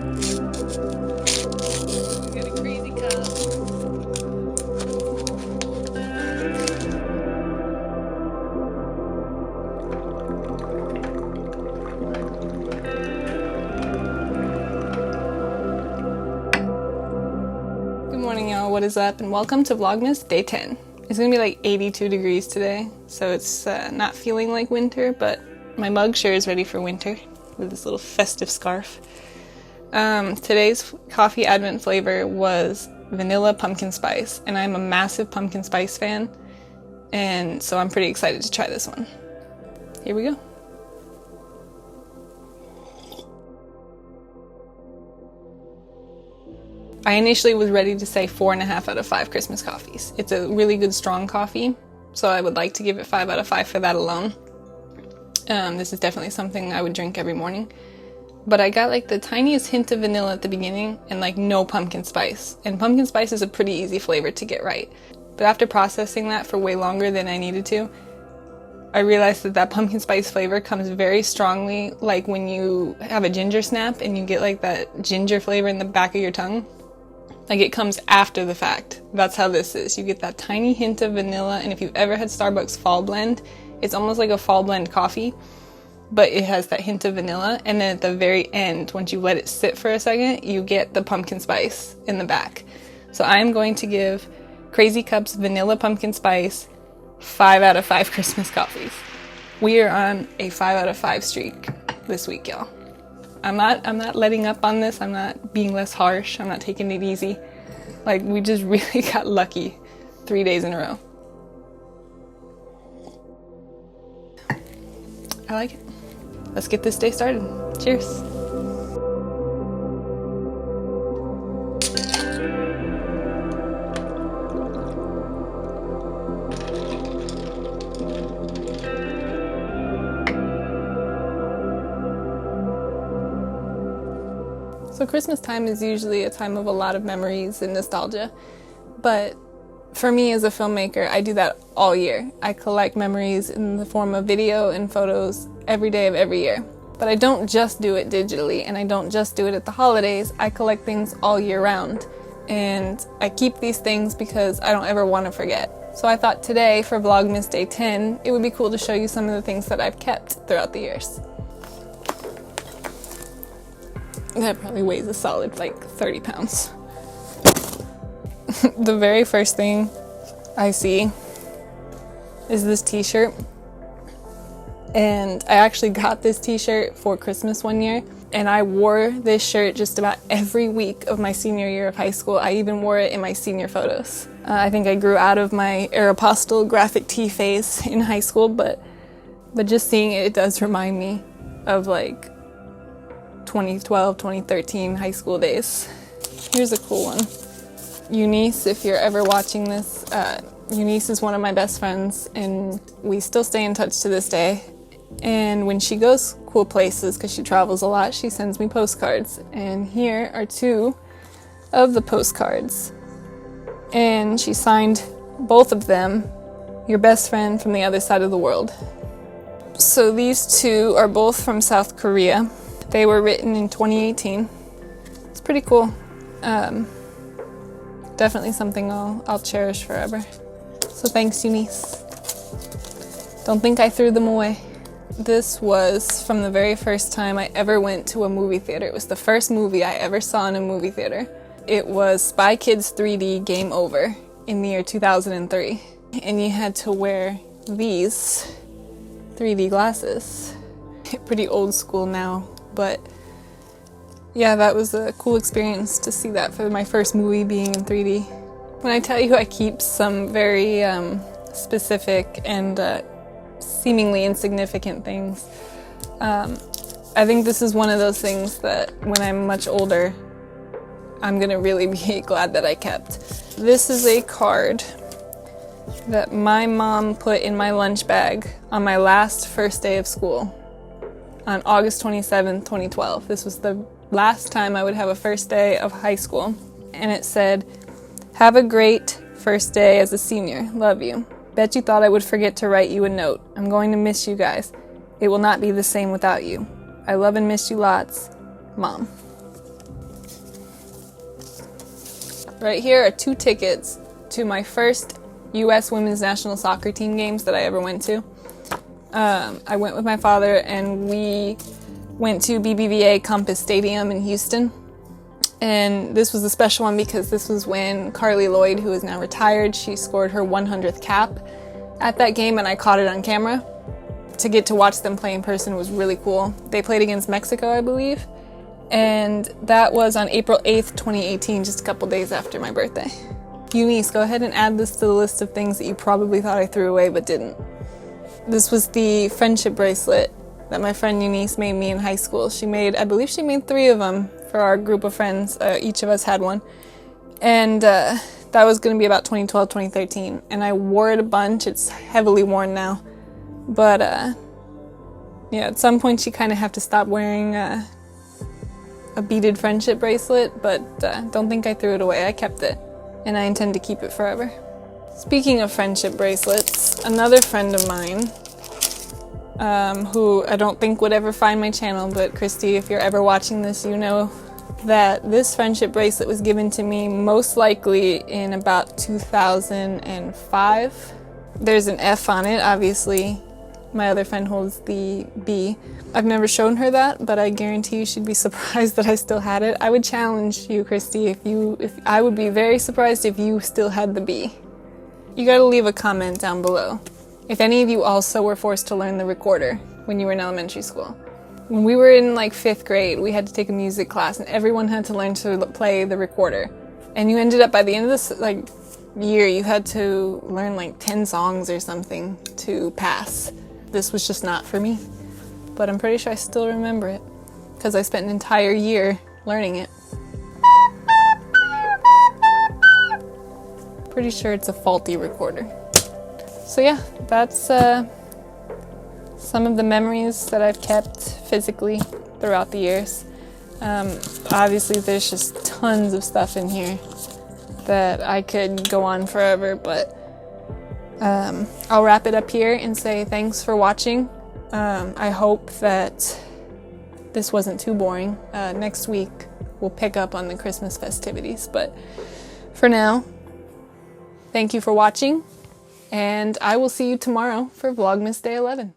Got a crazy cup. Good morning, y'all. What is up? And welcome to Vlogmas Day 10. It's gonna be like 82 degrees today, so it's not feeling like winter, but my mug sure is ready for winter with this little festive scarf. Today's coffee advent flavor was vanilla pumpkin spice, and I'm a massive pumpkin spice fan, and so I'm pretty excited to try this one. Here we go. I initially was ready to say 4.5 out of 5 Christmas coffees. It's a really good strong coffee, so I would like to give it 5 out of 5 for that alone. This is definitely something I would drink every morning. But I got like the tiniest hint of vanilla at the beginning and like no pumpkin spice. And pumpkin spice is a pretty easy flavor to get right. But after processing that for way longer than I needed to, I realized that pumpkin spice flavor comes very strongly like when you have a ginger snap and you get like that ginger flavor in the back of your tongue. Like it comes after the fact. That's how this is. You get that tiny hint of vanilla, and if you've ever had Starbucks fall blend, it's almost like a fall blend coffee, but it has that hint of vanilla, and then at the very end, once you let it sit for a second, you get the pumpkin spice in the back. So I'm going to give Crazy Cups Vanilla Pumpkin Spice 5 out of 5 Christmas coffees. We are on a 5 out of 5 streak this week, y'all. I'm not letting up on this. I'm not being less harsh. I'm not taking it easy. Like, we just really got lucky 3 days in a row. I like it. Let's get this day started. Cheers. So Christmas time is usually a time of a lot of memories and nostalgia, but for me as a filmmaker, I do that all year. I collect memories in the form of video and photos every day of every year. But I don't just do it digitally, and I don't just do it at the holidays. I collect things all year round, and I keep these things because I don't ever want to forget. So I thought today, for Vlogmas Day 10, it would be cool to show you some of the things that I've kept throughout the years. That probably weighs a solid like 30 pounds. The very first thing I see is this t-shirt. And I actually got this t-shirt for Christmas one year, and I wore this shirt just about every week of my senior year of high school. I even wore it in my senior photos. I think I grew out of my Aeropostale graphic tee phase in high school, but just seeing it does remind me of like 2012, 2013 high school days. Here's a cool one. Eunice, if you're ever watching this, Eunice is one of my best friends, and we still stay in touch to this day. And when she goes cool places, because she travels a lot, she sends me postcards. And here are 2 of the postcards. And she signed both of them, "Your best friend from the other side of the world." So these 2 are both from South Korea. They were written in 2018. It's pretty cool. Definitely something I'll cherish forever. So thanks, Eunice. Don't think I threw them away. This was from the very first time I ever went to a movie theater. It was the first movie I ever saw in a movie theater. It was Spy Kids 3D Game Over in the year 2003. And you had to wear these 3D glasses. Pretty old school now. But yeah, that was a cool experience to see that for my first movie being in 3D. When I tell you I keep some very specific and seemingly insignificant things, I think this is one of those things that when I'm much older, I'm gonna really be glad that I kept. This is a card that my mom put in my lunch bag on my last first day of school. On August 27th, 2012. This was the last time I would have a first day of high school. And it said, "Have a great first day as a senior. Love you. Bet you thought I would forget to write you a note. I'm going to miss you guys. It will not be the same without you. I love and miss you lots. Mom." Right here are 2 tickets to my first U.S. women's national soccer team games that I ever went to. I went with my father and we went to BBVA Compass Stadium in Houston. And this was a special one because this was when Carly Lloyd, who is now retired, she scored her 100th cap at that game, and I caught it on camera. To get to watch them play in person was really cool. They played against Mexico, I believe, and that was on April 8th, 2018, just a couple days after my birthday. Eunice, go ahead and add this to the list of things that you probably thought I threw away but didn't. This was the friendship bracelet that my friend Eunice made me in high school. I believe she made 3 of them for our group of friends. Each of us had one. And that was going to be about 2012, 2013. And I wore it a bunch. It's heavily worn now. But yeah, at some point you kind of have to stop wearing a beaded friendship bracelet. But don't think I threw it away. I kept it. And I intend to keep it forever. Speaking of friendship bracelets, another friend of mine, who I don't think would ever find my channel, but Christy, if you're ever watching this, you know that this friendship bracelet was given to me most likely in about 2005. There's an F on it, obviously. My other friend holds the B. I've never shown her that, but I guarantee you she'd be surprised that I still had it. I would challenge you, Christy, if I would be very surprised if you still had the B. You gotta leave a comment down below if any of you also were forced to learn the recorder when you were in elementary school. When we were in like 5th grade, we had to take a music class and everyone had to learn to play the recorder. And you ended up, by the end of this year, you had to learn like 10 songs or something to pass. This was just not for me. But I'm pretty sure I still remember it because I spent an entire year learning it. Pretty sure it's a faulty recorder. So yeah, that's some of the memories that I've kept physically throughout the years. Obviously there's just tons of stuff in here that I could go on forever, but I'll wrap it up here and say thanks for watching. I hope that this wasn't too boring. Next week we'll pick up on the Christmas festivities, but for now, thank you for watching. And I will see you tomorrow for Vlogmas Day 11.